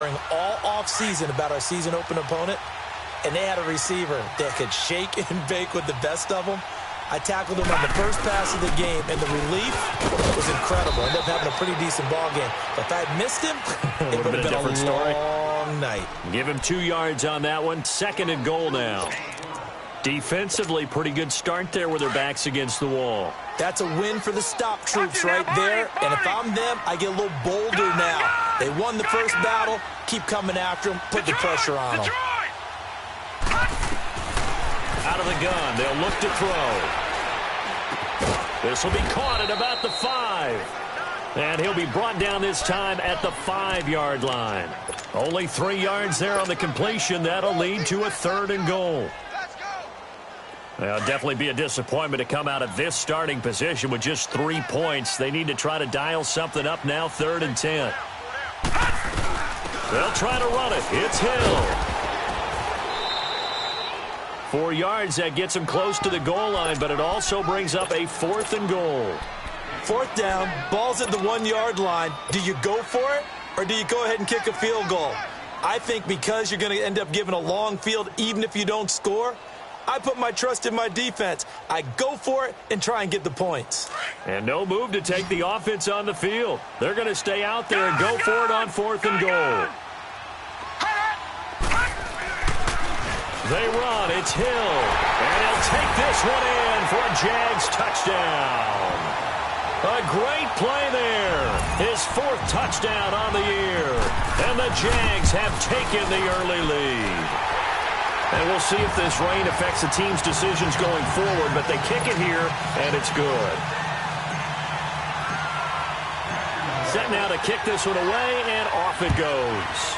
all off-season about our season open opponent, and they had a receiver that could shake and bake with the best of them. I tackled him on the first pass of the game, and the relief was incredible. I ended up having a pretty decent ball game. But if I had missed him, it would have been a different long night. Give him 2 yards on that one. 2nd and goal now. Defensively, pretty good start there with their backs against the wall. That's a win for the stop troops right there. And if I'm them, I get a little bolder now. They won the first battle. Keep coming after them. Put the pressure on them. Out of the gun. They'll look to throw. This will be caught at about the 5. And he'll be brought down this time at the 5-yard line. Only 3 yards there on the completion. That'll lead to a 3rd and goal. It'll definitely be a disappointment to come out of this starting position with just 3 points. They need to try to dial something up now, 3rd and 10. They'll try to run it. It's Hill. 4 yards, that gets him close to the goal line, but it also brings up a 4th and goal. 4th down, ball's at the 1-yard line. Do you go for it, or do you go ahead and kick a field goal? I think because you're going to end up giving a long field even if you don't score, I put my trust in my defense. I go for it and try and get the points. And no move to take the offense on the field. They're going to stay out there and go for it on 4th and goal. They run. It's Hill. And he'll take this one in for a Jags touchdown. A great play there. His 4th touchdown on the year. And the Jags have taken the early lead. And we'll see if this rain affects the team's decisions going forward, but they kick it here, and it's good. Set now to kick this one away, and off it goes.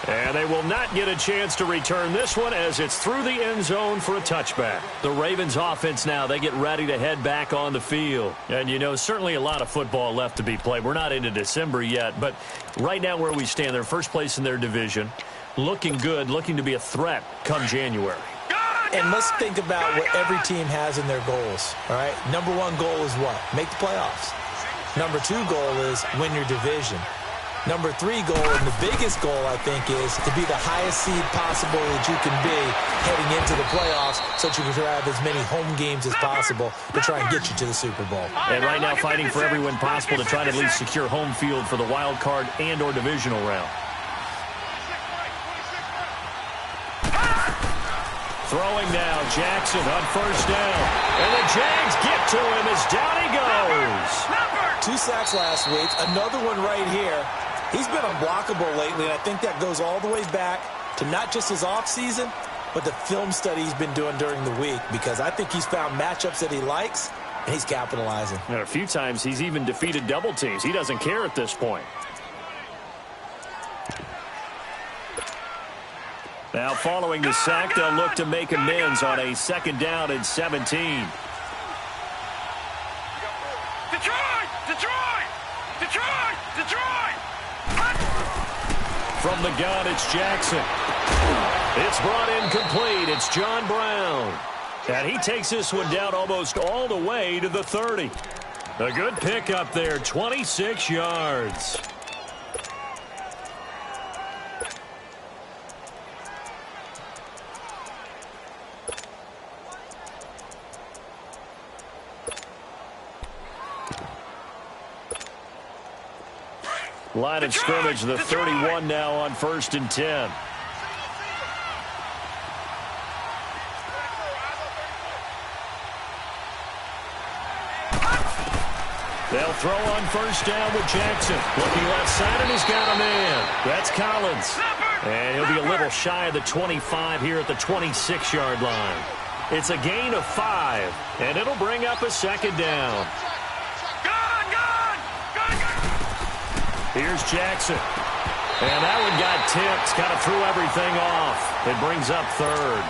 And they will not get a chance to return this one as it's through the end zone for a touchback. The Ravens offense now, they get ready to head back on the field. And, you know, certainly a lot of football left to be played. We're not into December yet, but right now where we stand, they're first place in their division. Looking good, looking to be a threat come January. And let's think about what every team has in their goals, all right? Number 1 goal is what? Make the playoffs. Number 2 goal is win your division. Number 3 goal, and the biggest goal, I think, is to be the highest seed possible that you can be heading into the playoffs so that you can have as many home games as possible to try and get you to the Super Bowl. And right now fighting for every win possible to try to at least secure home field for the wild card and or divisional round. Throwing now, Jackson on 1st down. And the Jags get to him as down he goes. 2 sacks last week, another one right here. He's been unblockable lately, and I think that goes all the way back to not just his offseason, but the film study he's been doing during the week, because I think he's found matchups that he likes, and he's capitalizing. And a few times he's even defeated double teams. He doesn't care at this point. Now following the sack, they'll look to make amends on a 2nd down and 17. From the gun, it's Jackson. It's brought in complete. It's John Brown. And he takes this one down almost all the way to the 30. A good pickup there, 26 yards. Line of scrimmage, the 31 now on 1st and 10. They'll throw on 1st down with Jackson. Looking left side, and he's got a man. That's Collins. And he'll be a little shy of the 25 here at the 26-yard line. It's a gain of 5, and it'll bring up a 2nd down. Here's Jackson. And that one got tipped. Kind of threw everything off. It brings up 3rd.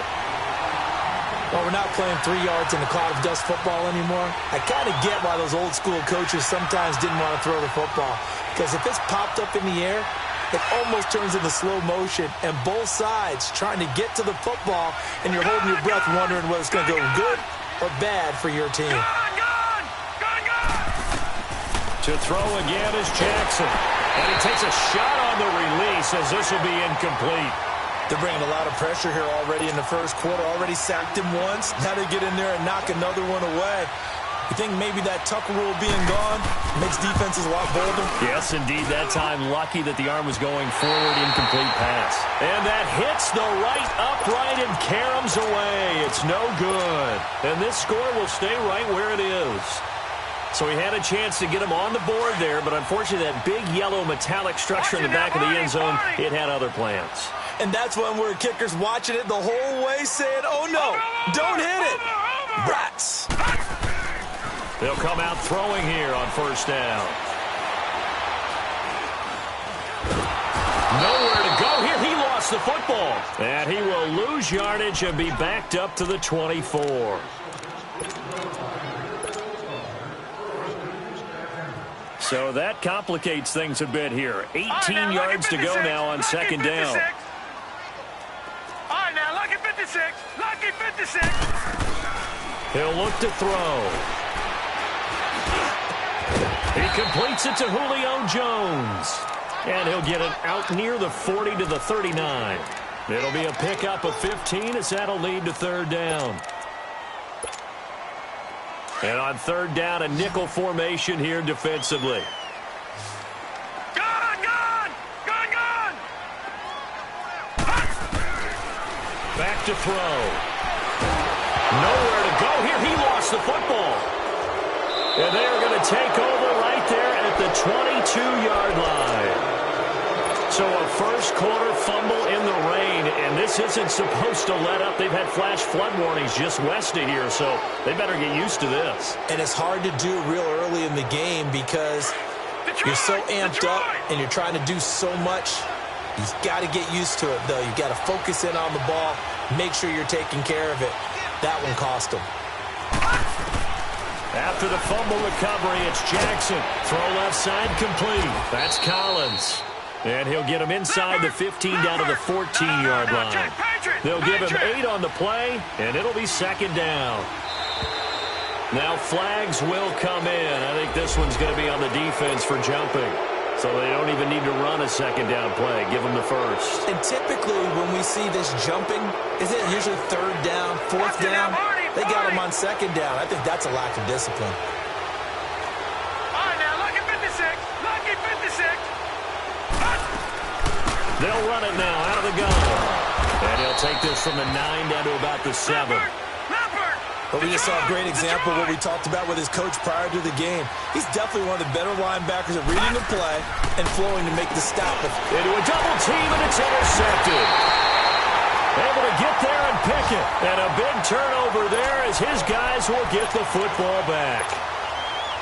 Well, we're not playing 3 yards in a cloud of dust football anymore. I kind of get why those old school coaches sometimes didn't want to throw the football. Because if it's popped up in the air, it almost turns into slow motion. And both sides trying to get to the football, and you're holding your breath wondering whether it's going to go good or bad for your team. To To throw again is Jackson. And he takes a shot on the release as this will be incomplete. They're bringing a lot of pressure here already in the first quarter. Already sacked him once. Now they get in there and knock another one away. You think maybe that Tucker rule being gone makes defenses a lot bolder? Yes, indeed. That time, lucky that the arm was going forward, incomplete pass. And that hits the right upright and caroms away. It's no good. And this score will stay right where it is. So he had a chance to get him on the board there, but unfortunately that big yellow metallic structure in the back of the end zone, it had other plans. And that's when we're kickers watching it the whole way saying, oh no, don't hit it. Rats. They'll come out throwing here on first down. Nowhere to go here. He lost the football. And he will lose yardage and be backed up to the 24. So that complicates things a bit here. 18 yards to go now on second down. All right, now, lucky 56. Lucky 56. He'll look to throw. He completes it to Julio Jones. And he'll get it out near the 40 to the 39. It'll be a pickup of 15 as that'll lead to third down. And on third down, a nickel formation here defensively. Gone! Back to throw. Nowhere to go here. He lost the football. And they are going to take over right there at the 22-yard line. So a first quarter fumble in the rain, and this isn't supposed to let up. They've had flash flood warnings just west of here, so they better get used to this. And it's hard to do real early in the game because you're so amped up and you're trying to do so much. You've got to get used to it, though. You've got to focus in on the ball, make sure you're taking care of it. That one cost them. After the fumble recovery, it's Jackson. Throw left side complete. That's Collins. And he'll get him inside the 15 down to the 14-yard line. They'll give him 8 on the play, and it'll be second down. Now flags will come in. I think this one's going to be on the defense for jumping. So they don't even need to run a second down play. Give them the first. And typically when we see this jumping, is it usually third down, fourth down? They got him on second down. I think that's a lack of discipline. All right, now, lucky 56. Lucky 56. They'll run it now out of the gun. And he'll take this from the 9 down to about the 7. But we just saw a great example of what we talked about with his coach prior to the game. He's definitely one of the better linebackers at reading the play and flowing to make the stop. Into a double team, and it's intercepted. Able to get there and pick it. And a big turnover there as his guys will get the football back.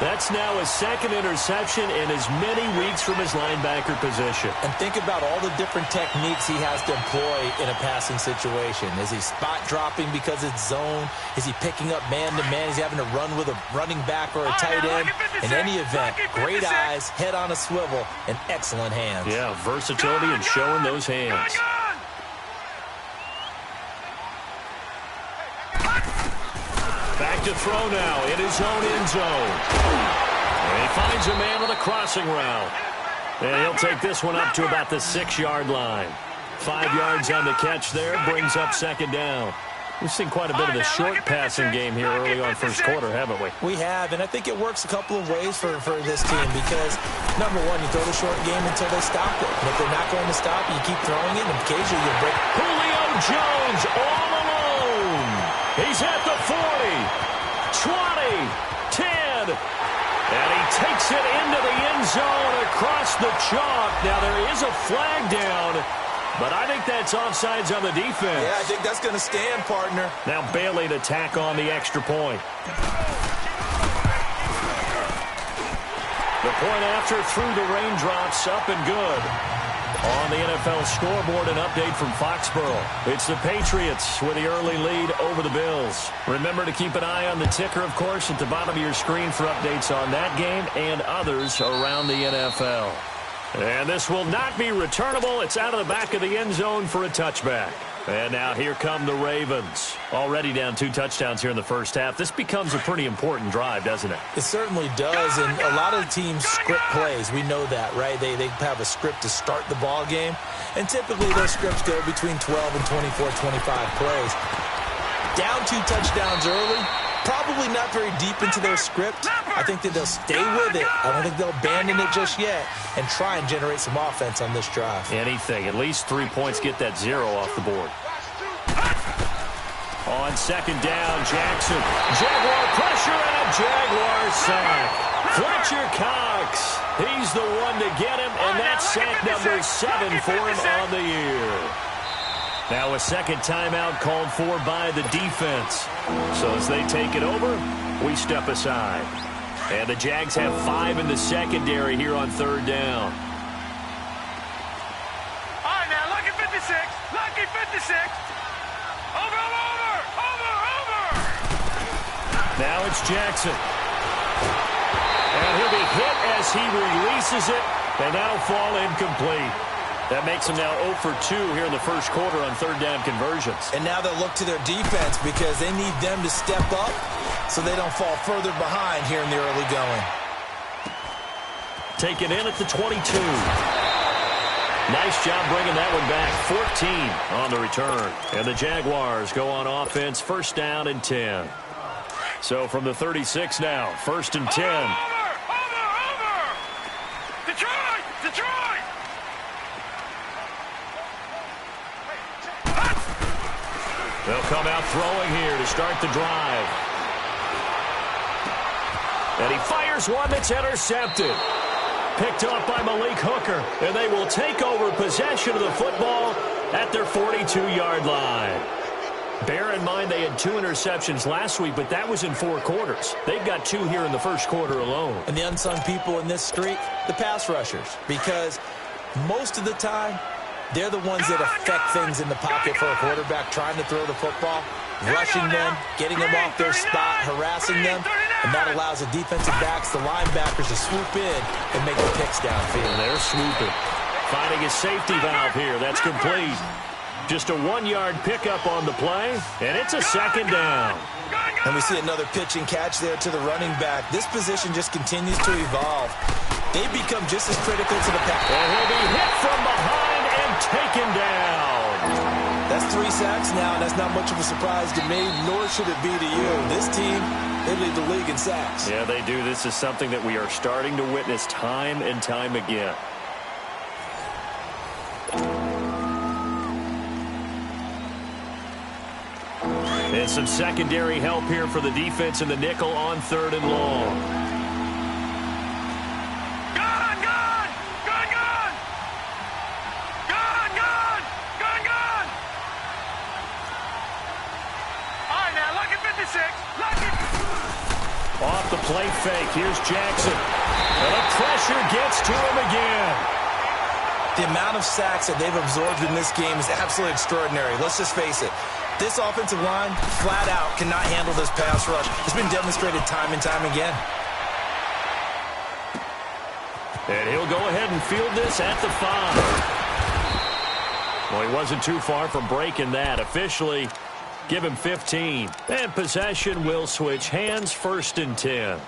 That's now his second interception in as many weeks from his linebacker position. And think about all the different techniques he has to employ in a passing situation. Is he spot dropping because it's zone? Is he picking up man-to-man? Is he having to run with a running back or a tight end? In any event, great eyes, head on a swivel, and excellent hands. Yeah, versatility and showing those hands. Back to throw now in his own end zone. And he finds a man with a crossing route. And he'll take this one up to about the 6-yard line. 5 yards on the catch there, brings up second down. We've seen quite a bit of the short passing game here early on first quarter, haven't we? We have, and I think it works a couple of ways for this team because, number one, you throw the short game until they stop it. And if they're not going to stop it, you keep throwing it, and occasionally you break. Julio Jones all alone. He's at the 40, 20, 10, and he takes it into the end zone across the chalk. Now, there is a flag down, but I think that's offsides on the defense. Yeah, I think that's going to stand, partner. Now Bailey to tack on the extra point. The point after through the raindrops, up and good. On the NFL scoreboard, an update from Foxborough. It's the Patriots with the early lead over the Bills. Remember to keep an eye on the ticker, of course, at the bottom of your screen for updates on that game and others around the NFL. And this will not be returnable. It's out of the back of the end zone for a touchback. And now here come the Ravens. Already down 2 touchdowns here in the first half. This becomes a pretty important drive, doesn't it? It certainly does, and a lot of the teams script plays. We know that, right? They have a script to start the ball game, and typically those scripts go between 12 and 24, 25 plays. Down 2 touchdowns early, probably not very deep into their script. I think that they'll stay with it. I don't think they'll abandon it just yet and try and generate some offense on this drive. Anything. At least 3 points, get that 0 off the board. On second down, Jackson. Jaguar pressure and a Jaguar sack. Fletcher Cox. He's the one to get him, and that's sack number 7 for him on the year. Now a second timeout called for by the defense. So as they take it over, we step aside. And the Jags have 5 in the secondary here on third down. All right, now, lucky 56. Lucky 56. Over. Now it's Jackson. And he'll be hit as he releases it, and that'll fall incomplete. That makes him now 0 for 2 here in the first quarter on third down conversions. And now they'll look to their defense because they need them to step up so they don't fall further behind here in the early going. Taken in at the 22. Nice job bringing that one back. 14 on the return. And the Jaguars go on offense, first down and 10. So from the 36 now, first and 10. Over. Detroit. They'll come out throwing here to start the drive. And he fires one that's intercepted. Picked off by Malik Hooker. And they will take over possession of the football at their 42-yard line. Bear in mind they had 2 interceptions last week, but that was in 4 quarters. They've got 2 here in the first quarter alone. And the unsung people in this streak, the pass rushers, because most of the time, they're the ones that affect things in the pocket for a quarterback trying to throw the football, rushing them, getting them off their spot, harassing them, and that allows the defensive backs, the linebackers to swoop in and make the picks downfield. And they're swooping. Finding a safety valve here. That's complete. Just a 1-yard pickup on the play, and it's a second down. And we see another pitch and catch there to the running back. This position just continues to evolve. They become just as critical to the pass. And he'll be hit from behind and taken down. That's 3 sacks now, and that's not much of a surprise to me, nor should it be to you. This team, they lead the league in sacks. Yeah, they do. This is something that we are starting to witness time and time again. And some secondary help here for the defense in the nickel on third and long. Gun! All right, now, lucky 56. Lucky. Off the plate fake. Here's Jackson. And the pressure gets to him again. The amount of sacks that they've absorbed in this game is absolutely extraordinary. Let's just face it. This offensive line, flat out, cannot handle this pass rush. It's been demonstrated time and time again. And he'll go ahead and field this at the 5. Well, he wasn't too far from breaking that. Officially, give him 15. And possession will switch hands, first and 10.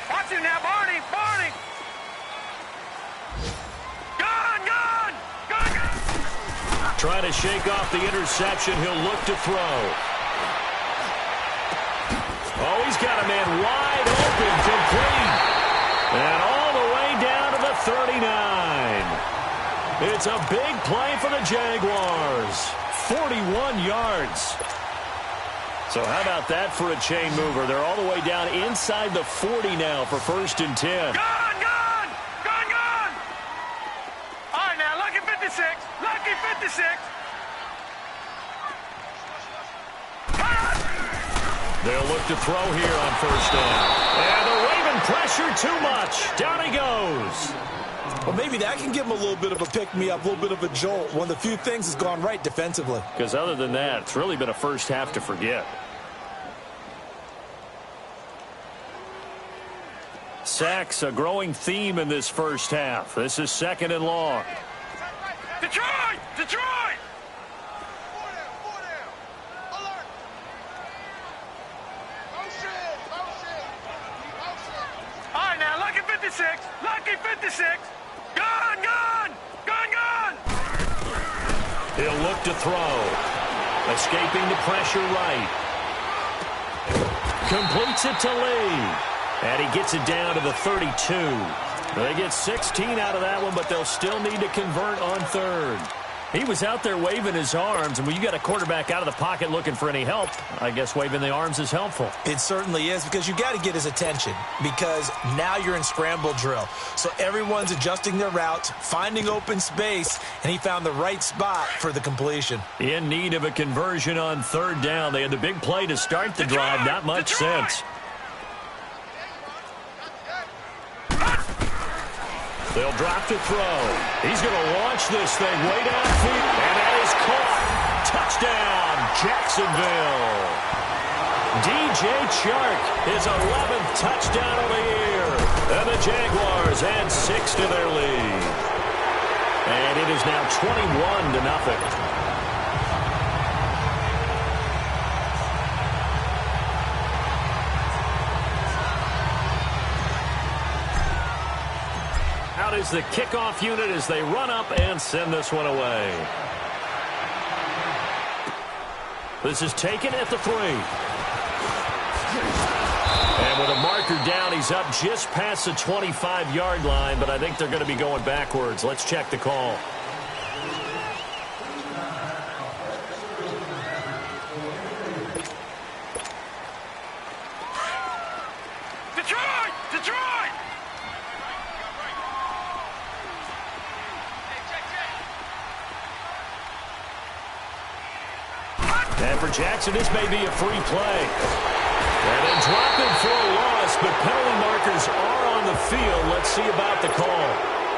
Watch him now, Barney. Trying to shake off the interception. He'll look to throw. Oh, he's got a man wide open, complete. And all the way down to the 39. It's a big play for the Jaguars. 41 yards. So how about that for a chain mover? They're all the way down inside the 40 now for first and 10. Gun! All right, now, lucky 56. Lucky 56. They'll look to throw here on first down. And the Raven pressure too much. Down he goes. Well, maybe that can give him a little bit of a pick-me-up, a little bit of a jolt. One of the few things has gone right defensively. Because other than that, it's really been a first half to forget. Sacks, a growing theme in this first half. This is 2nd and long. Detroit! Detroit! All right, now, lucky 56. Lucky 56. Gun, gun! Gun, gun! He'll look to throw. Escaping the pressure right. Completes it to Lee. And he gets it down to the 32. They get 16 out of that one, but they'll still need to convert on 3rd. He was out there waving his arms, and when you got a quarterback out of the pocket looking for any help, I guess waving the arms is helpful. It certainly is, because you got to get his attention, because now you're in scramble drill. So everyone's adjusting their routes, finding open space, and he found the right spot for the completion. In need of a conversion on 3rd down. They had the big play to start the drive, not much sense. They'll drop to throw. He's going to launch this thing way downfield. And that is caught. Touchdown, Jacksonville. DJ Chark, his 11th touchdown of the year. And the Jaguars add 6 to their lead. And it is now 21-0. Is the kickoff unit as they run up and send this one away. This is taken at the 3. And with a marker down, he's up just past the 25-yard line, but I think they're going to be going backwards. Let's check the call. Detroit! Detroit! And for Jackson, this may be a free play. And then drop him for a loss, but penalty markers are on the field. Let's see about the call.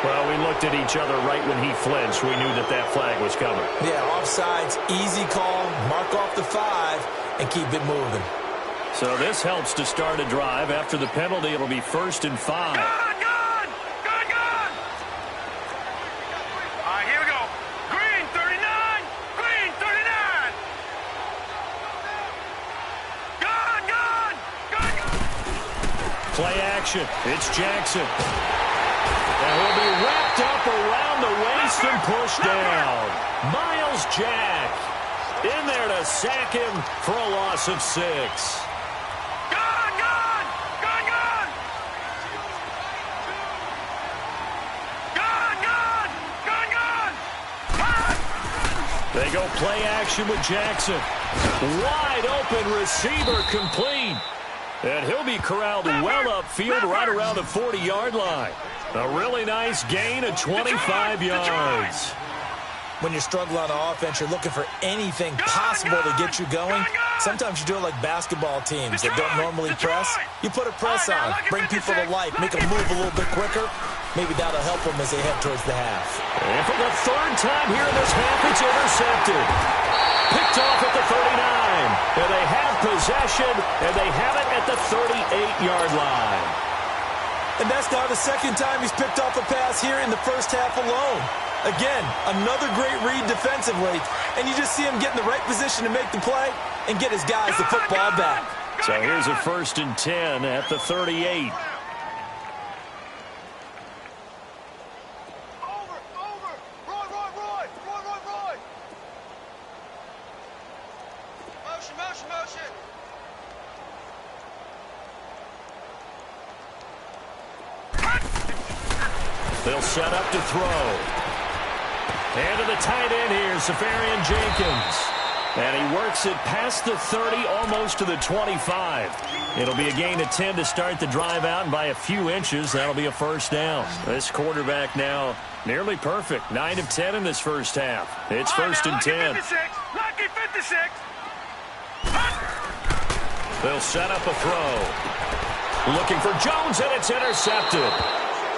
Well, we looked at each other right when he flinched. We knew that that flag was coming. Yeah, offsides, easy call, mark off the 5, and keep it moving. So this helps to start a drive. After the penalty, it'll be 1st and 5. Gun, gun! Gun, gun! All right, here we go. Green, 39. Green, 39. Gun, gun! Gun, gun! Play action. It's Jackson. And he'll be wrapped up around the waist and pushed down. Miles Jack in there to sack him for a loss of 6. Gun, gun! Gun, gun! Gun, gun! Gun, gun! Gun! They go play action with Jackson. Wide open receiver complete. And he'll be corralled well upfield right around the 40-yard line. A really nice gain of 25 yards. When you're struggling on offense, you're looking for anything possible to get you going. Sometimes you do it like basketball teams that don't normally press. You put a press on, bring people to life, make them move a little bit quicker. Maybe that'll help them as they head towards the half. And for the 3rd time here in this half, it's intercepted. Picked off at the 39. And they have possession, and they have it at the 38-yard line. And that's now the 2nd time he's picked off a pass here in the first half alone. Again, another great read defensively, and you just see him get in the right position to make the play and get his guys the football back. So here's a 1st and 10 at the 38. Motion. They'll set up to throw. And to the tight end here, Safarian Jenkins. And he works it past the 30, almost to the 25. It'll be a gain of 10 to start the drive out, and by a few inches, that'll be a 1st down. This quarterback now nearly perfect. 9 of 10 in this first half. It's 1st and 10. Lucky 56. They'll set up a throw. Looking for Jones, and it's intercepted.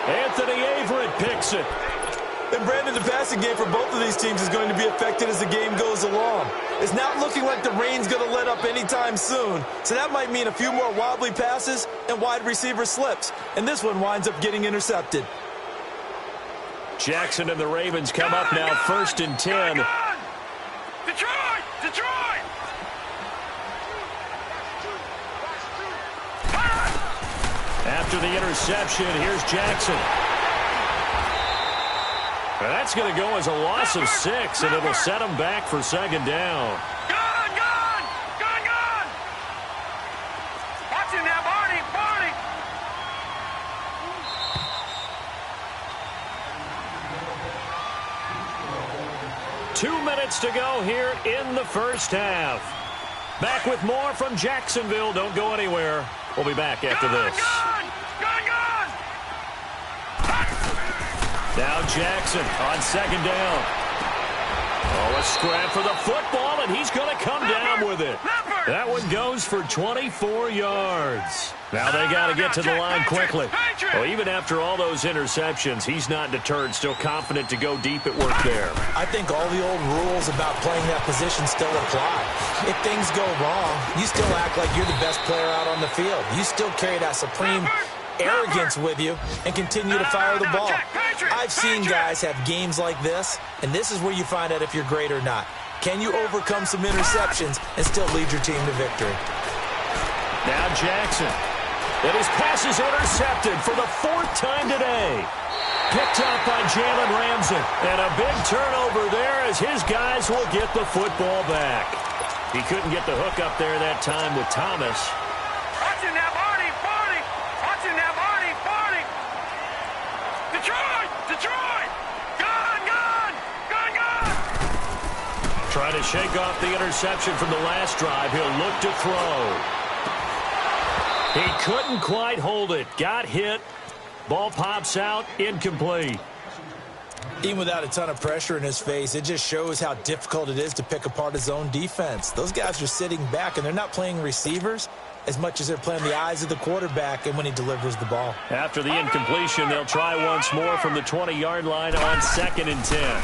Anthony Averett picks it. And Brandon, the passing game for both of these teams is going to be affected as the game goes along. It's not looking like the rain's going to let up anytime soon. So that might mean a few more wobbly passes and wide receiver slips. And this one winds up getting intercepted. Jackson and the Ravens come up now, 1st and 10. Detroit! Detroit! After the interception, here's Jackson. That's going to go as a loss of 6, and it'll set him back for 2nd down. Gun! Watch him now, Barney! 2 minutes to go here in the first half. Back with more from Jacksonville. Don't go anywhere. We'll be back after this. Gun! Now Jackson on 2nd down. Oh, a scrap for the football, and he's going to come down with it. That one goes for 24 yards. Now they got to get to the line quickly. Well, even after all those interceptions, he's not deterred, still confident to go deep at work there. I think all the old rules about playing that position still apply. If things go wrong, you still act like you're the best player out on the field. You still carry that supreme arrogance with you and continue to fire the ball. I've seen guys have games like this, and this is where you find out if you're great or not. Can you overcome some interceptions and still lead your team to victory? Now Jackson. And his pass is intercepted for the 4th time today. Picked up by Jalen Ramsey. And a big turnover there as his guys will get the football back. He couldn't get the hook up there that time with Thomas. Watch him now, Barney! Watch him now, Barney! Detroit! Gun! Trying to shake off the interception from the last drive. He'll look to throw. He couldn't quite hold it. Got hit. Ball pops out. Incomplete. Even without a ton of pressure in his face, it just shows how difficult it is to pick apart his own defense. Those guys are sitting back, and they're not playing receivers as much as they're playing the eyes of the quarterback and when he delivers the ball. After the incompletion, they'll try once more from the 20-yard line on 2nd and 10.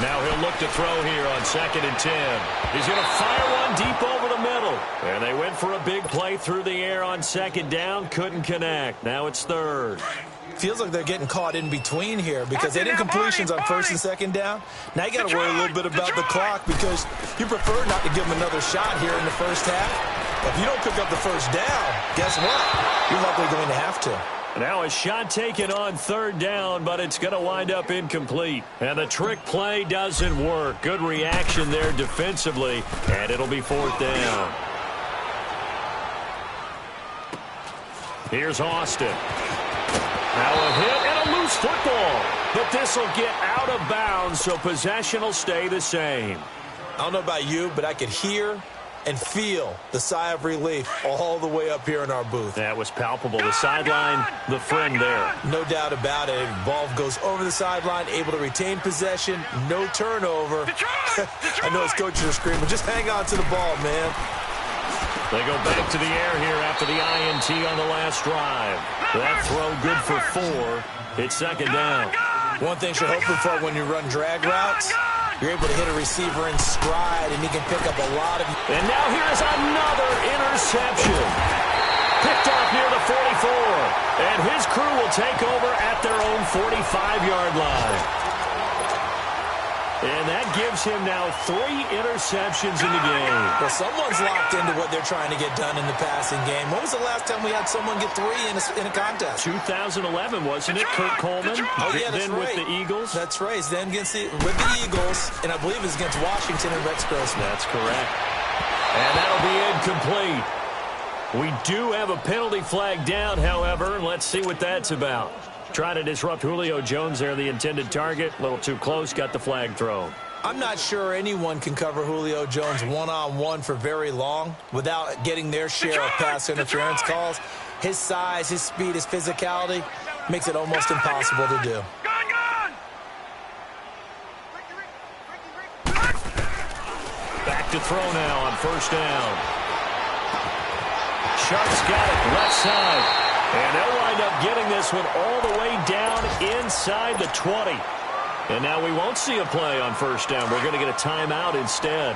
Now he'll look to throw here on 2nd and 10. He's going to fire one deep over the middle. And they went for a big play through the air on 2nd down. Couldn't connect. Now it's 3rd. Feels like they're getting caught in between here because they had incompletions on 1st and 2nd down. Now you got to worry a little bit about the clock because you prefer not to give them another shot here in the first half. If you don't pick up the first down, guess what? You're likely going to have to. Now a shot taken on 3rd down, but it's going to wind up incomplete. And the trick play doesn't work. Good reaction there defensively, and it'll be 4th down. Here's Austin. Now a hit and a loose football. But this will get out of bounds, so possession will stay the same. I don't know about you, but I could hear and feel the sigh of relief all the way up here in our booth. That was palpable. The sideline, the friend there. No doubt about it. Ball goes over the sideline, able to retain possession, no turnover. I know his coaches are screaming, just hang on to the ball, man. They go back to the air here after the INT on the last drive. That throw good for 4. It's 2nd down. One thing you're hoping for when you run drag routes, you're able to hit a receiver in stride, and he can pick up a lot of... And now here's another interception. Picked off near the 44. And his crew will take over at their own 45-yard line. And that gives him now 3 interceptions in the game. Well, someone's locked into what they're trying to get done in the passing game. When was the last time we had someone get 3 in a contest? 2011, wasn't it? Kurt Coleman. Oh, yeah, that's then right. with the Eagles. That's right. Then with the Eagles, and I believe it's against Washington and Rex Grossman. That's correct. And that'll be incomplete. We do have a penalty flag down, however, and let's see what that's about. Trying to disrupt Julio Jones there, the intended target. A little too close, got the flag thrown. I'm not sure anyone can cover Julio Jones one-on-one for very long without getting their share of pass interference calls. His size, his speed, his physicality makes it almost impossible to do. Back to throw now on 1st down. Sharp's got it left side. And they'll wind up getting this one all the way down inside the 20. And now we won't see a play on first down. We're going to get a timeout instead,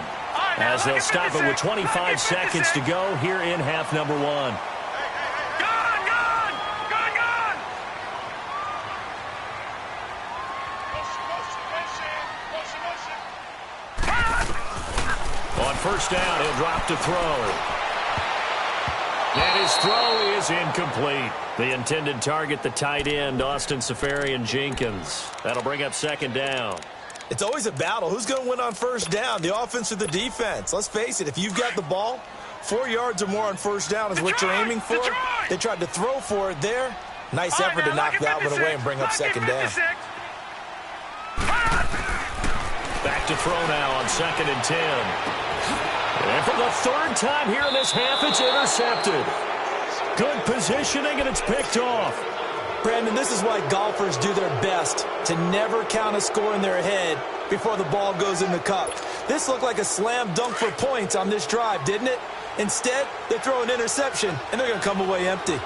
as they'll stop it with 25 seconds to go here in half number one. On first down, he'll drop to throw. And his throw is incomplete. The intended target, the tight end, Austin Seferian-Jenkins. That'll bring up second down. It's always a battle. Who's going to win on first down, the offense or the defense? Let's face it, if you've got the ball, 4 yards or more on first down is what you're aiming for. They tried to throw for it there. Nice effort to knock that one away and bring up second down. Back to throw now on 2nd and 10. And for the third time here in this half, it's intercepted. Good positioning, and it's picked off. Brandon, this is why golfers do their best to never count a score in their head before the ball goes in the cup. This looked like a slam dunk for points on this drive, didn't it? Instead, they throw an interception, and they're going to come away empty.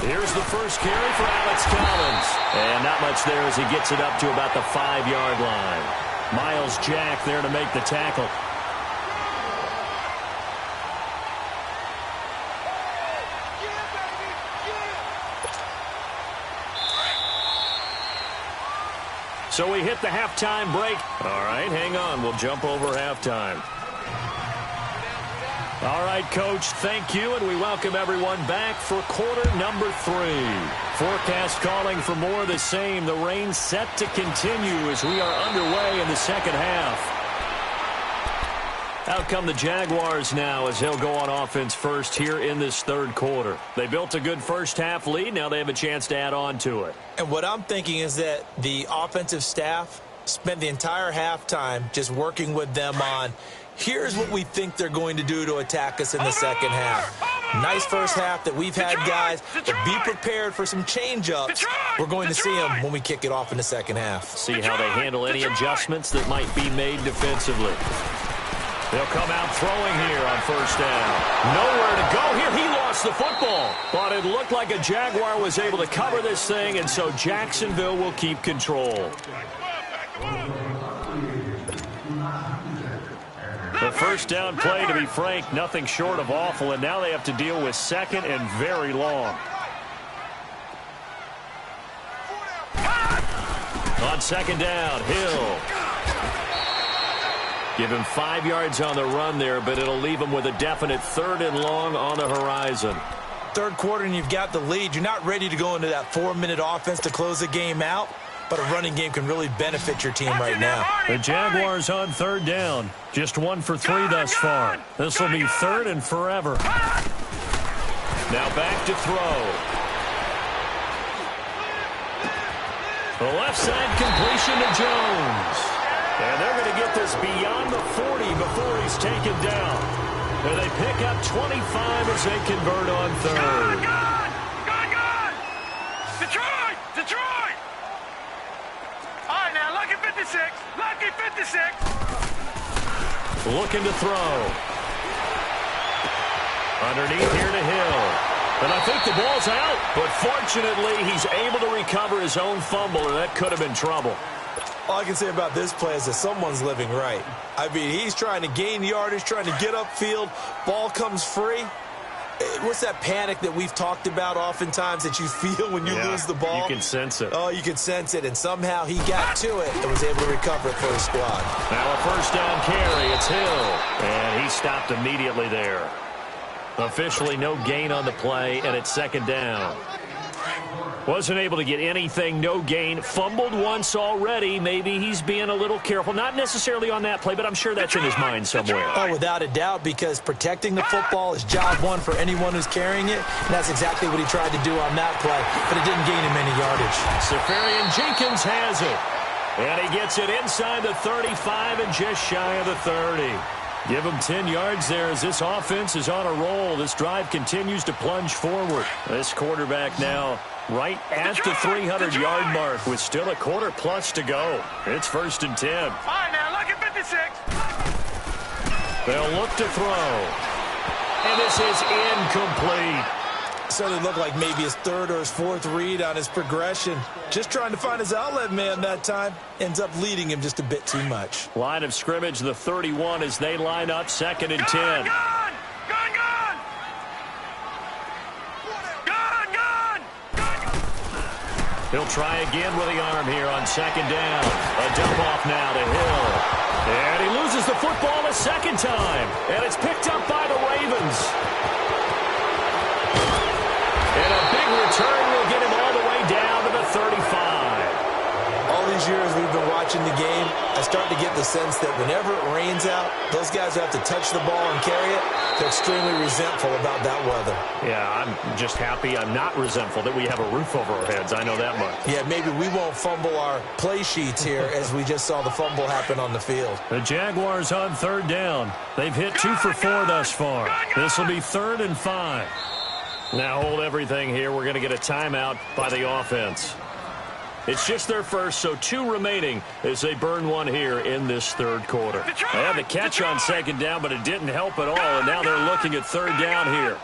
Here's the first carry for Alex Collins. And not much there as he gets it up to about the 5-yard line. Miles Jack there to make the tackle. So we hit the halftime break. All right, hang on. We'll jump over halftime. All right, Coach, thank you, and we welcome everyone back for quarter number 3. Forecast calling for more of the same. The rain set to continue as we are underway in the second half. Out come the Jaguars now as they'll go on offense first here in this third quarter. They built a good first half lead. Now they have a chance to add on to it. And what I'm thinking is that the offensive staff spent the entire halftime just working with them on, here's what we think they're going to do to attack us in the second half. Nice first half that we've had, guys, but be prepared for some change-ups. We're going to see them when we kick it off in the second half. See how they handle any adjustments that might be made defensively. They'll come out throwing here on first down. Nowhere to go here. He lost the football. But it looked like a Jaguar was able to cover this thing, and so Jacksonville will keep control. The first down play, to be frank, nothing short of awful, and now they have to deal with second and very long. On second down, Hill. Give him 5 yards on the run there, but it'll leave him with a definite 3rd and long on the horizon. Third quarter and you've got the lead. You're not ready to go into that 4-minute offense to close the game out, but a running game can really benefit your team right now. The Jaguars on third down. Just 1 for 3 thus far. This will be 3rd and forever. Now back to throw. The left side completion to Jones. And they're going to get this beyond the 40 before he's taken down. And they pick up 25 as they convert on third. Gone! Detroit! All right, now, lucky 56. Lucky 56. Looking to throw. Underneath here to Hill. And I think the ball's out. But fortunately, he's able to recover his own fumble, or that could have been trouble. All I can say about this play is that someone's living right. I mean, he's trying to gain yardage, trying to get upfield. Ball comes free. What's that panic that we've talked about oftentimes that you feel when you lose the ball? You can sense it. Oh, you can sense it. And somehow he got to it and was able to recover it for his squad. Now a first down carry. It's Hill. And he stopped immediately there. Officially no gain on the play, and it's second down. Wasn't able to get anything, no gain. Fumbled once already. Maybe he's being a little careful. Not necessarily on that play, but I'm sure that's in his mind somewhere. Oh, without a doubt, because protecting the football is job one for anyone who's carrying it. And that's exactly what he tried to do on that play, but it didn't gain him any yardage. Seferian-Jenkins has it. And he gets it inside the 35 and just shy of the 30. Give him 10 yards there as this offense is on a roll. This drive continues to plunge forward. This quarterback now right at the 300-yard mark with still a quarter plus to go. It's 1st and 10. All right, now, lucky 56. They'll look to throw. And this is incomplete. certainly looked like maybe his third or his fourth read on his progression. Just trying to find his outlet man that time. Ends up leading him just a bit too much. Line of scrimmage, the 31 as they line up, 2nd and 10. Gun, gun! Gun, gun! Gun, gun! Gun, gun! He'll try again with the arm here on 2nd down. A dump off now to Hill. And he loses the football a second time. And it's picked up by the Ravens. And a big return will get him all the way down to the 35. All these years we've been watching the game, I start to get the sense that whenever it rains out, those guys who have to touch the ball and carry it, they're extremely resentful about that weather. Yeah, I'm just happy I'm not resentful that we have a roof over our heads. I know that much. Yeah, maybe we won't fumble our play sheets here as we just saw the fumble happen on the field. The Jaguars on 3rd down. They've hit 2 for 4 thus far. This will be 3rd and 5. Now hold everything here. We're going to get a timeout by the offense. It's just their first, so 2 remaining as they burn one here in this 3rd quarter. They had the catch on 2nd down, but it didn't help at all, and now they're looking at 3rd down here.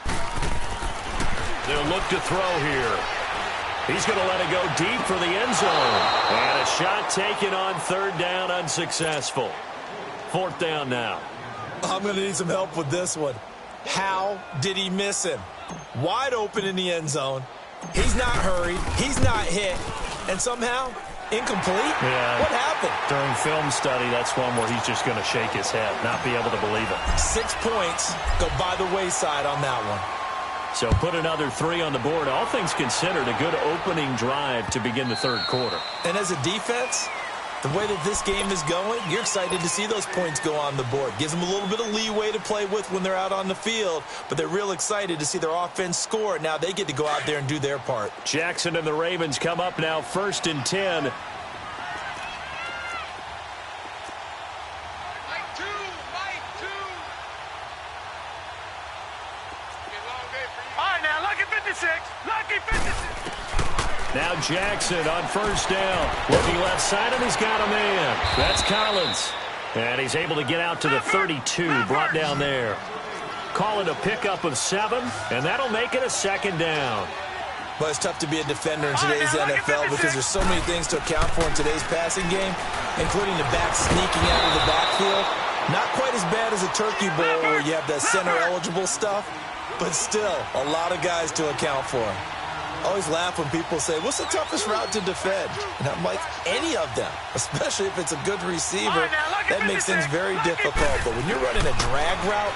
They'll look to throw here. He's going to let it go deep for the end zone. And a shot taken on 3rd down, unsuccessful. 4th down now. I'm going to need some help with this one. How did he miss him? Wide open in the end zone. He's not hurried. He's not hit. And somehow, incomplete? Yeah. What happened? During film study, that's one where he's just going to shake his head, not be able to believe it. 6 points go by the wayside on that one. So put another 3 on the board. All things considered, a good opening drive to begin the 3rd quarter. And as a defense, the way that this game is going, you're excited to see those points go on the board. Gives them a little bit of leeway to play with when they're out on the field, but they're real excited to see their offense score. Now they get to go out there and do their part. Jackson and the Ravens come up now 1st and 10. Mike 2! Mike 2! All right, now, lucky 56! Lucky 56! Now Jackson on 1st down. Looking left side, and he's got a man. That's Collins. And he's able to get out to the 32, brought down there. Call it a pickup of 7, and that'll make it a 2nd down. But it's tough to be a defender in today's NFL because there's so many things to account for in today's passing game, including the back sneaking out of the backfield. Not quite as bad as a turkey bowl where you have that center-eligible stuff, but still a lot of guys to account for. I always laugh when people say, what's the toughest route to defend? And I'm like, any of them, especially if it's a good receiver. That makes things very difficult. But when you're running a drag route,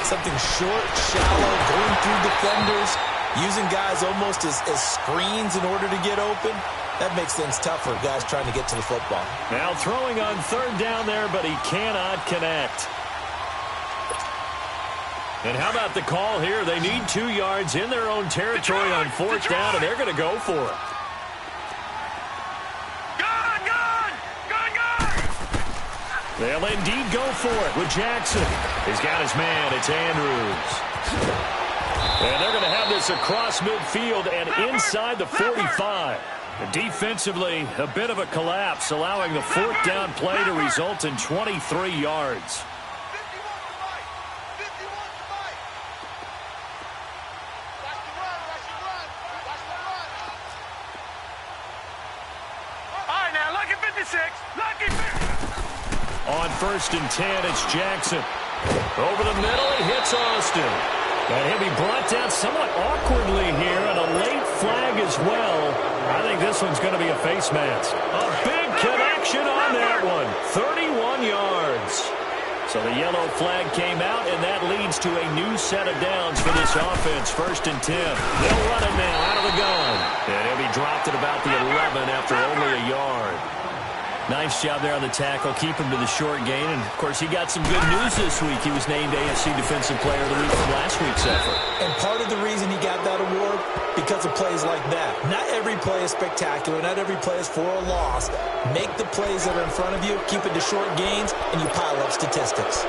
something short, shallow, going through defenders, using guys almost as screens in order to get open, that makes things tough for guys trying to get to the football. Now throwing on 3rd down there, but he cannot connect. And how about the call here? They need 2 yards in their own territory on 4th down, and they're going to go for it. Gun, gun! Gun, gun! They'll indeed go for it with Jackson. He's got his man. It's Andrews. And they're going to have this across midfield and inside the 45. Defensively, a bit of a collapse, allowing the 4th down play to result in 23 yards. On 1st and 10, it's Jackson. Over the middle, he hits Austin. And he'll be brought down somewhat awkwardly here, and a late flag as well. I think this one's going to be a face mask. A big connection on that one. 31 yards. So the yellow flag came out, and that leads to a new set of downs for this offense. 1st and 10. They'll run it now out of the gun. And he'll be dropped at about the 11 after only a yard. Nice job there on the tackle. Keep him to the short gain. And, of course, he got some good news this week. He was named AFC Defensive Player of the Week from last week's effort. And part of the reason he got that award, because of plays like that. Not every play is spectacular. Not every play is for a loss. Make the plays that are in front of you, keep it to short gains, and you pile up statistics.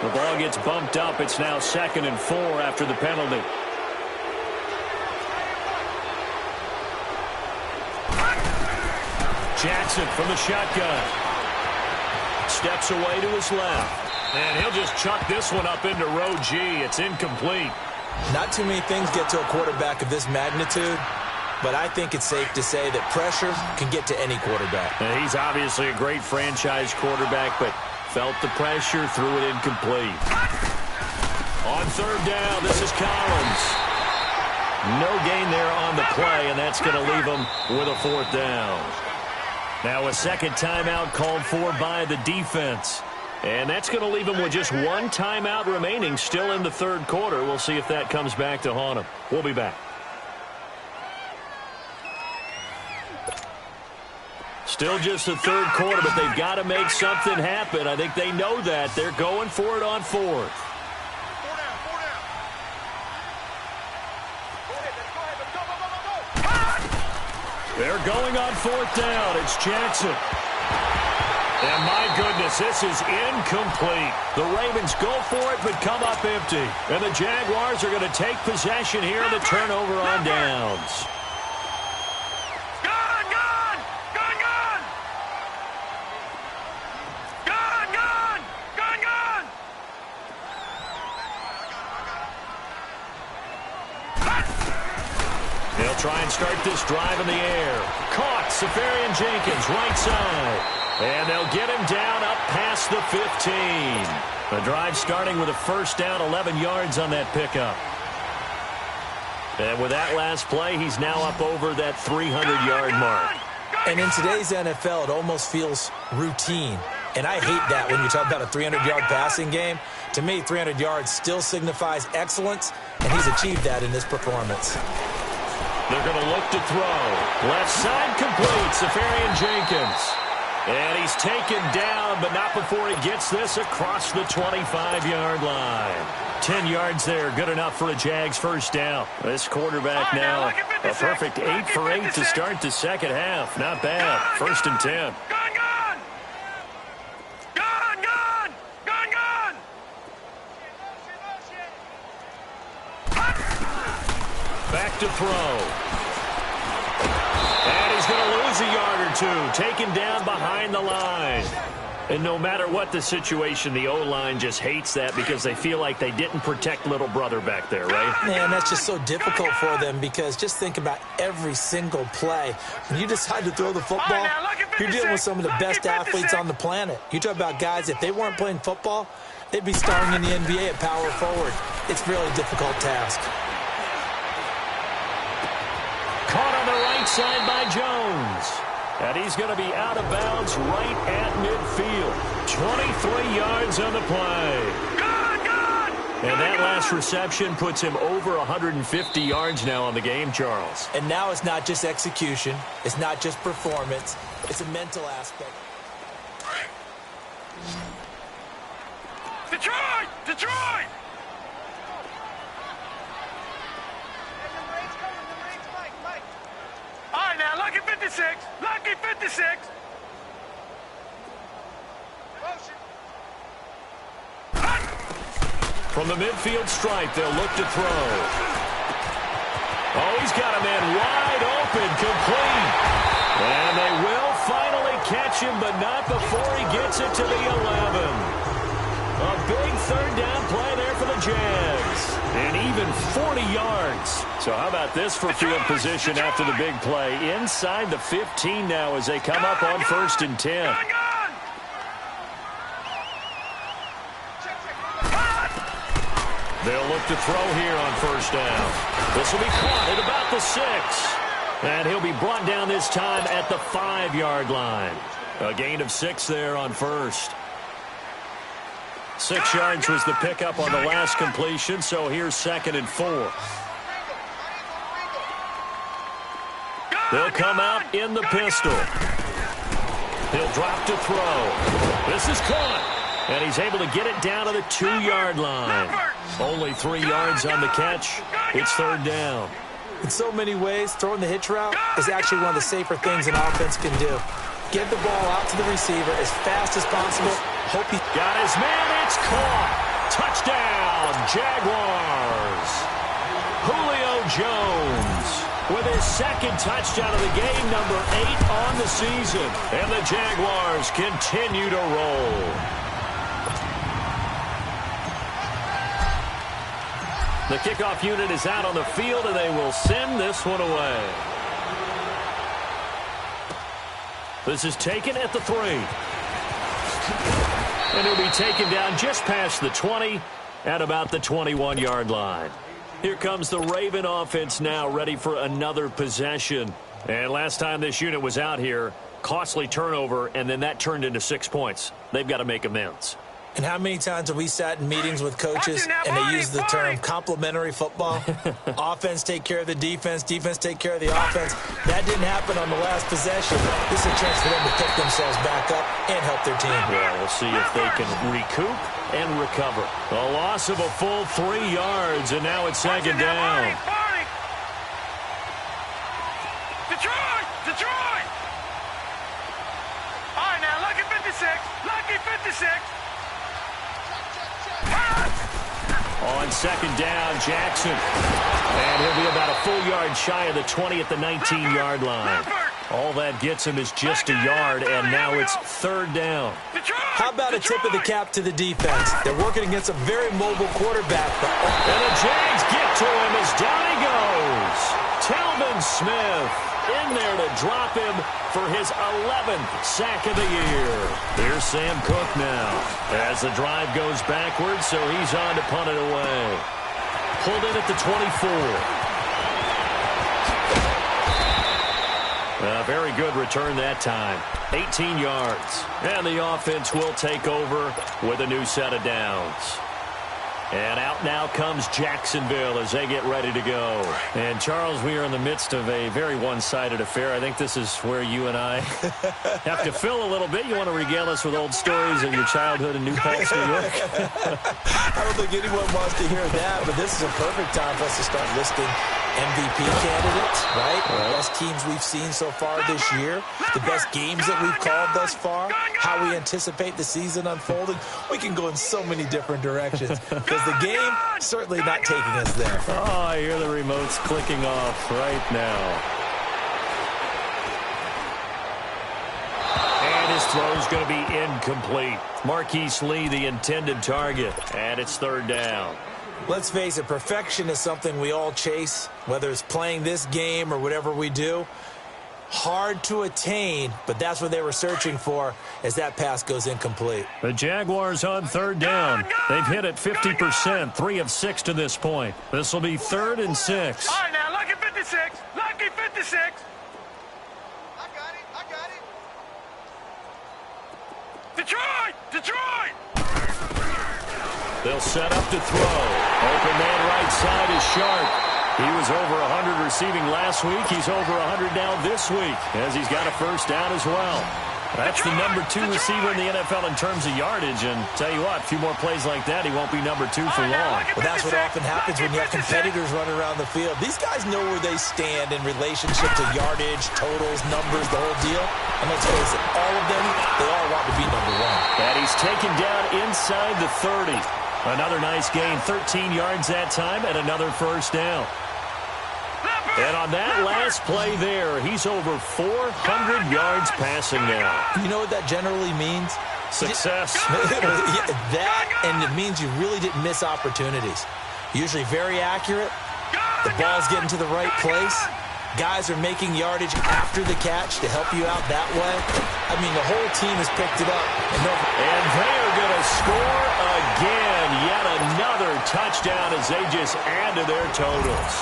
The ball gets bumped up. It's now 2nd and 4 after the penalty. Jackson from the shotgun. steps away to his left. And he'll just chuck this one up into row G. It's incomplete. Not too many things get to a quarterback of this magnitude, but I think it's safe to say that pressure can get to any quarterback. And he's obviously a great franchise quarterback, but felt the pressure, threw it incomplete. On third down, this is Collins. No gain there on the play, and that's going to leave him with a fourth down. Now a second timeout called for by the defense. And that's going to leave him with just one timeout remaining still in the third quarter. We'll see if that comes back to haunt him. We'll be back. Still just the third quarter, but they've got to make something happen. I think they know that. They're going for it on fourth. They're going on fourth down. It's Jackson. And my goodness, this is incomplete. The Ravens go for it, but come up empty. And the Jaguars are going to take possession here in the turnover on downs. Gun, gun! Gun, gun! Gun, gun! Gun, gun! They'll try and start this drive in the air. Caught, Safarian Jenkins, right side. And they'll get him down up past the 15. The drive starting with a first down, 11 yards on that pickup. And with that last play, he's now up over that 300-yard mark. And in today's NFL, it almost feels routine. And I hate that when you talk about a 300-yard passing game. To me, 300 yards still signifies excellence, and he's achieved that in this performance. They're going to look to throw. Left side complete, Safarian Jenkins. And he's taken down, but not before he gets this across the 25-yard line. 10 yards there, good enough for a Jags first down. This quarterback now, a perfect 8 for 8 to start the second half. Not bad. First and 10. Gun, gun! Gun, gun! Gun, gun! Back to throw. And he's going to lose a yard or two, taken down behind the line. And no matter what the situation, the O-line just hates that because they feel like they didn't protect little brother back there, right? Man, that's just so difficult for them because just think about every single play. When you decide to throw the football, you're dealing with some of the best athletes on the planet. You talk about guys, if they weren't playing football, they'd be starring in the NBA at power forward. It's a really difficult task. Caught on the right side by Jones. And he's going to be out of bounds right at midfield. 23 yards on the play. And that last reception puts him over 150 yards now on the game, Charles. And now it's not just execution. It's not just performance. It's a mental aspect. Detroit! Detroit! All right, now, lucky 56. Lucky 56. From the midfield stripe, they'll look to throw. Oh, he's got a man wide open, complete. And they will finally catch him, but not before he gets it to the 11. A big third down play there for the Jags. And even 40 yards. So how about this for field position after the big play? Inside the 15 now as they come up on 1st and 10. They'll look to throw here on 1st down. This will be caught at about the 6. And he'll be brought down this time at the 5-yard line. A gain of 6 there on 1st. 6 yards was the pickup on the last completion, so here's 2nd and 4. They'll come out in the pistol. He'll drop to throw. This is caught. And he's able to get it down to the 2-yard line. Only 3 yards on the catch. It's 3rd down. In so many ways, throwing the hitch route is actually one of the safer things an offense can do. Get the ball out to the receiver as fast as possible. Hope he got his man. It's caught. Touchdown, Jaguars. Julio Jones with his second touchdown of the game, number 8 on the season. And the Jaguars continue to roll. The kickoff unit is out on the field, and they will send this one away. This is taken at the 3. And it'll be taken down just past the 20 at about the 21-yard line. Here comes the Raven offense now, ready for another possession. And last time this unit was out here, costly turnover, and then that turned into 6 points. They've got to make amends. And how many times have we sat in meetings with coaches and they use the term complementary football? Offense take care of the defense, defense take care of the offense. That didn't happen on the last possession. This is a chance for them to pick themselves back up and help their team. Well, we'll see if they can recoup and recover. A loss of a full 3 yards, and now it's second down. Detroit! Detroit! All right, now, lucky 56. Lucky 56. On second down, Jackson. And he'll be about a full yard shy of the 20 at the 19-yard line. All that gets him is just a yard, and now it's third down. How about a tip of the cap to the defense? They're working against a very mobile quarterback. And the Jags get to him as down he goes. Talvin Smith in there to drop him for his 11th sack of the year. Here's Sam Cook now as the drive goes backwards, so he's on to punt it away. Pulled in at the 24. A very good return that time. 18 yards. And the offense will take over with a new set of downs. And out now comes Jacksonville as they get ready to go. And, Charles, we are in the midst of a very one-sided affair. I think this is where you and I have to fill a little bit. You want to regale us with old stories of your childhood in New Paltz, New York? I don't think anyone wants to hear that, but this is a perfect time for us to start listing MVP candidates, right? The best teams we've seen so far this year, the best games that we've called thus far, how we anticipate the season unfolding. We can go in so many different directions because the game certainly not taking us there. Oh, I hear the remotes clicking off right now. And his throw's going to be incomplete. Marquise Lee, the intended target, and it's third down. Let's face it, perfection is something we all chase, whether it's playing this game or whatever we do. Hard to attain, but that's what they were searching for as that pass goes incomplete. The Jaguars on third down. They've hit it 50%, 3 of 6 to this point. This will be 3rd and 6. All right, now, lucky 56. Lucky 56. I got it. Detroit! Detroit! They'll set up to throw. Open man right side is Sharp. He was over 100 receiving last week. He's over 100 now this week as he's got a first down as well. That's the number 2 receiver in the NFL in terms of yardage. And tell you what, a few more plays like that, he won't be number 2 for long. Well, that's what often happens when you have competitors running around the field. These guys know where they stand in relationship to yardage, totals, numbers, the whole deal. And let's face it, all of them, they all want to be number 1. And he's taken down inside the 30. Another nice gain, 13 yards that time, and another first down. And on that last play there, he's over 400 yards passing now. You know what that generally means? Success. That, and it means you really didn't miss opportunities. Usually very accurate. The ball's getting to the right place. Guys are making yardage after the catch to help you out that way. I mean, the whole team has picked it up. And they are going to score again. Yet another touchdown as they just add to their totals.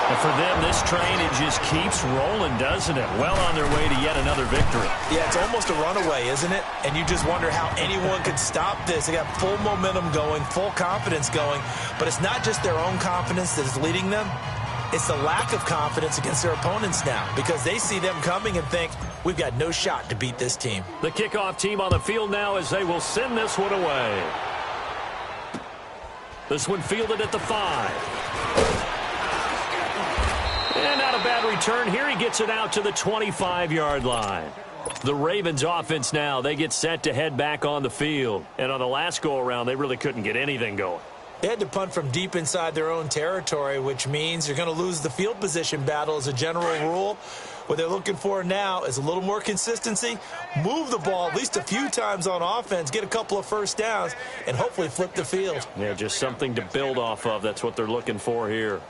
And for them, this train, it just keeps rolling, doesn't it? Well on their way to yet another victory. Yeah, it's almost a runaway, isn't it? And you just wonder how anyone could stop this. They got full momentum going, full confidence going. But it's not just their own confidence that is leading them. It's the lack of confidence against their opponents now because they see them coming and think, we've got no shot to beat this team. The kickoff team on the field now as they will send this one away. This one fielded at the 5. And not a bad return here. He gets it out to the 25-yard line. The Ravens offense now, they get set to head back on the field. And on the last go-around, they really couldn't get anything going. They had to punt from deep inside their own territory, which means you're going to lose the field position battle as a general rule. What they're looking for now is a little more consistency, move the ball at least a few times on offense, get a couple of first downs, and hopefully flip the field. Yeah, just something to build off of. That's what they're looking for here.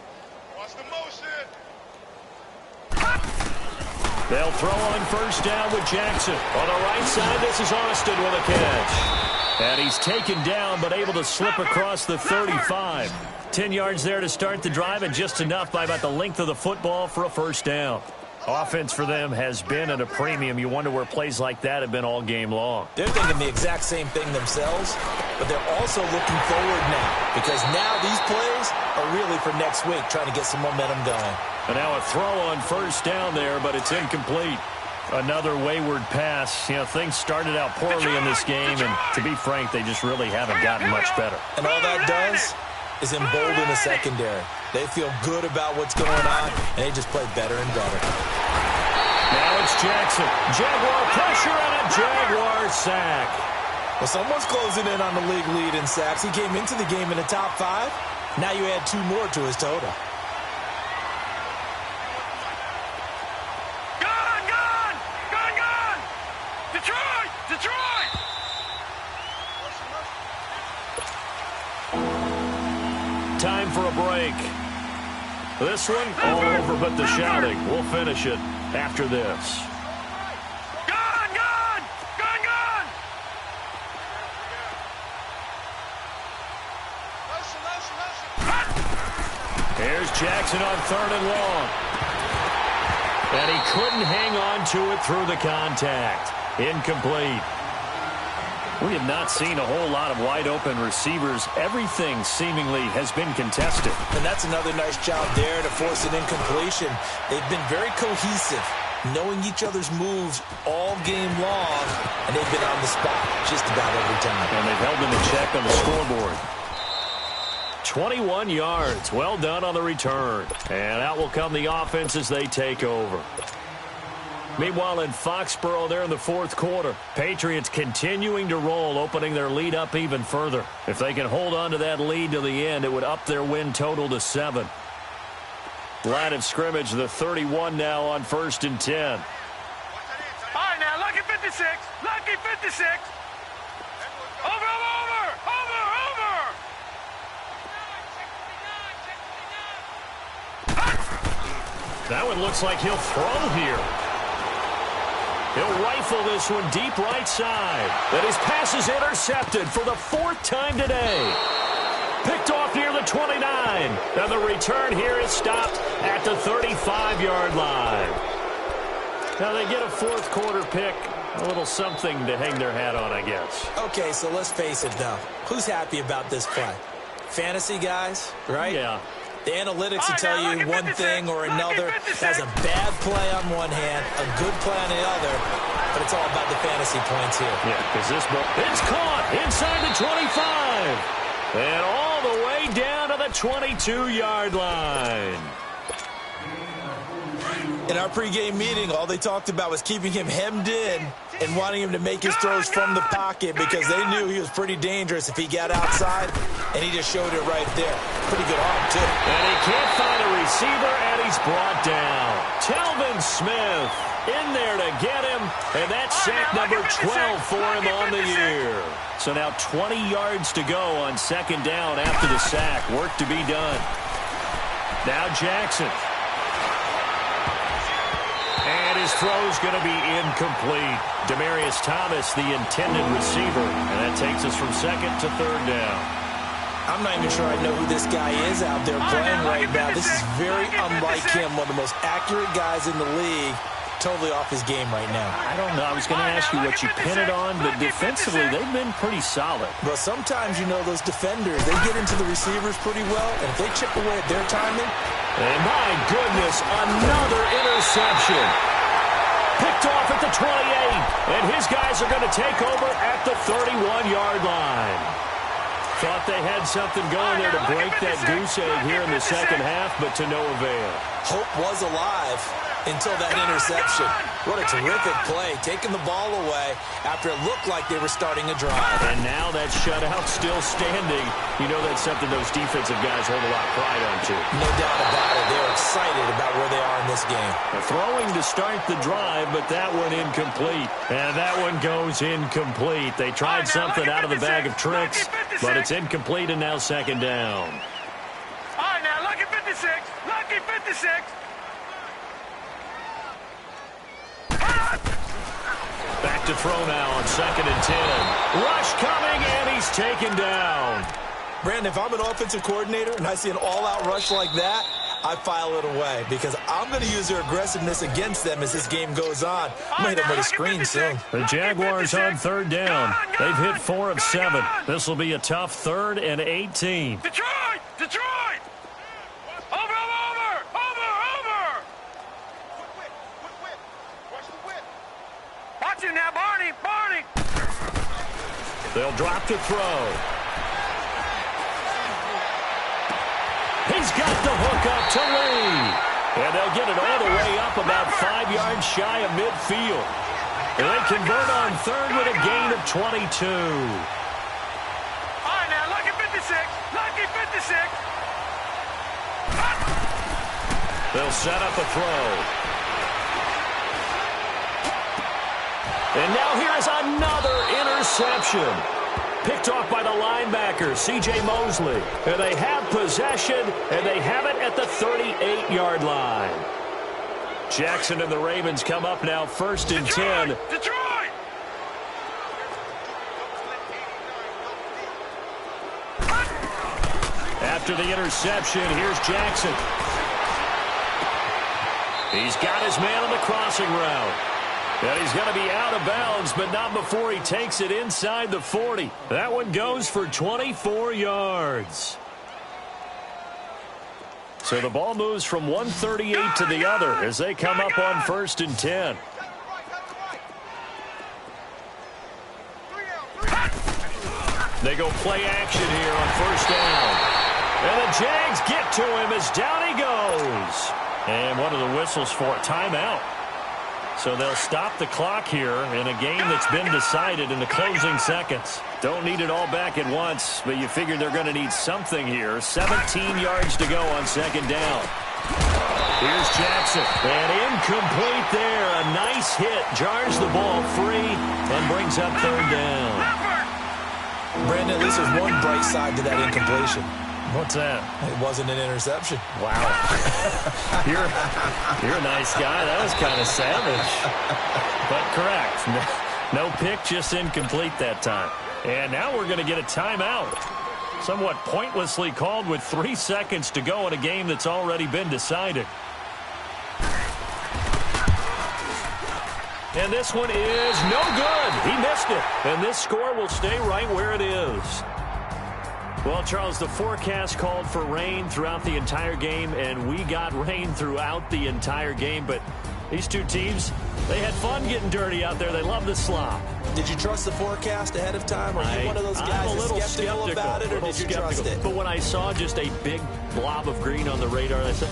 They'll throw on first down with Jackson. On the right side, this is Austin with a catch. And he's taken down, but able to slip across the 35. 10 yards there to start the drive, and just enough by about the length of the football for a first down. Offense for them has been at a premium. You wonder where plays like that have been all game long. They're thinking the exact same thing themselves, but they're also looking forward now, because now these plays are really for next week, trying to get some momentum going. And now a throw on first down there, but it's incomplete. Another wayward pass. You know, things started out poorly in this game, and to be frank, they just really haven't gotten much better. And all that does is embolden the secondary. They feel good about what's going on, and they just play better and better. Now it's Jackson. Jaguar pressure and a Jaguar sack. Well, someone's closing in on the league lead in sacks. He came into the game in the top 5. Now you add 2 more to his total. Time for a break. This one, all over but the shouting. We'll finish it after this. Gun! Gun! Gun! Gun! Here's Jackson on 3rd and long. And he couldn't hang on to it through the contact. Incomplete. We have not seen a whole lot of wide-open receivers. Everything seemingly has been contested. And that's another nice job there to force an incompletion. They've been very cohesive, knowing each other's moves all game long, and they've been on the spot just about every time. And they've held them in check on the scoreboard. 21 yards. Well done on the return. And out will come the offense as they take over. Meanwhile, in Foxborough, they're in the 4th quarter. Patriots continuing to roll, opening their lead up even further. If they can hold on to that lead to the end, it would up their win total to 7. Line of scrimmage, the 31 now on 1st and 10. All right, now, lucky 56. Lucky 56. Over, over, over. Over, over. That one looks like he'll throw here. He'll rifle this one deep right side. And his pass is intercepted for the 4th time today. Picked off near the 29. And the return here is stopped at the 35-yard line. Now they get a 4th quarter pick. A little something to hang their hat on, I guess. Okay, so let's face it, though. Who's happy about this play? Fantasy guys, right? Yeah. The analytics will tell you one thing or another. That's a bad play on one hand, a good play on the other, but it's all about the fantasy points here. Yeah, because this ball, it's caught inside the 25. And all the way down to the 22-yard line. In our pregame meeting, all they talked about was keeping him hemmed in and wanting him to make his throws from the pocket because they knew he was pretty dangerous if he got outside, and he just showed it right there. Pretty good arm, too. And he can't find a receiver, and he's brought down. Telvin Smith in there to get him, and that's sack number 12 for him on the year. So now 20 yards to go on 2nd down after the sack. Work to be done. Now Jackson. And his throw's going to be incomplete. Demaryius Thomas, the intended receiver. And that takes us from 2nd to 3rd down. I'm not even sure I know who this guy is out there playing right now. This is very unlike him, one of the most accurate guys in the league. Totally off his game right now. I don't know. I was going to ask you what you pin it on, but defensively, they've been pretty solid. Well, sometimes, you know, those defenders, they get into the receivers pretty well, and if they chip away at their timing. And my goodness, another interception. Picked off at the 28, and his guys are going to take over at the 31-yard line. Thought they had something going there to break that goose egg here in the second half, but to no avail. Hope was alive. until that interception. What a terrific play, taking the ball away after it looked like they were starting a drive. And now that shutout still standing. You know that's something those defensive guys hold a lot of pride on, too. No doubt about it. They're excited about where they are in this game. Throwing to start the drive, but that one incomplete. And that one goes incomplete. They tried something out of the bag of tricks, but it's incomplete and now second down. All right, now, lucky 56. Lucky 56. Back to throw now on 2nd and 10. Rush coming, and he's taken down. Brandon, if I'm an offensive coordinator and I see an all-out rush like that, I file it away because I'm going to use their aggressiveness against them as this game goes on. I'm going to hit them with a screen soon. The Jaguars on 3rd down. They've hit 4 of 7. This will be a tough 3rd and 18. Detroit! Detroit! Over! Watch it now, Barney! They'll drop to throw. He's got the hook up to Lee. And they'll get it all the way up about 5 yards shy of midfield. And they convert on 3rd with a gain of 22. All right, now, lucky 56. Lucky 56. They'll set up a throw. And now here's another interception. Picked off by the linebacker, C.J. Mosley. And they have possession, and they have it at the 38-yard line. Jackson and the Ravens come up now 1st and 10. Detroit! After the interception, here's Jackson. He's got his man on the crossing route. And he's going to be out of bounds, but not before he takes it inside the 40. That one goes for 24 yards. So the ball moves from 138 to the other as they come up on 1st and 10. They go play action here on 1st down. And the Jags get to him as down he goes. And one of the whistles for a timeout. So they'll stop the clock here in a game that's been decided in the closing seconds. Don't need it all back at once, but you figure they're going to need something here. 17 yards to go on 2nd down. Here's Jackson. And incomplete there. A nice hit. Jars the ball free and brings up 3rd down. Brandon, at least there's one bright side to that incompletion. What's that? It wasn't an interception. Wow. You're a nice guy. That was kind of savage. But correct. No pick, just incomplete that time. And now we're going to get a timeout. Somewhat pointlessly called with 3 seconds to go in a game that's already been decided. And this one is no good. He missed it. And this score will stay right where it is. Well, Charles, the forecast called for rain throughout the entire game, and we got rain throughout the entire game. But these two teams, they had fun getting dirty out there. They love the slop. Did you trust the forecast ahead of time? Are you one of those guys I'm a little skeptical about it, or did you trust it? But when I saw just a big blob of green on the radar, I said,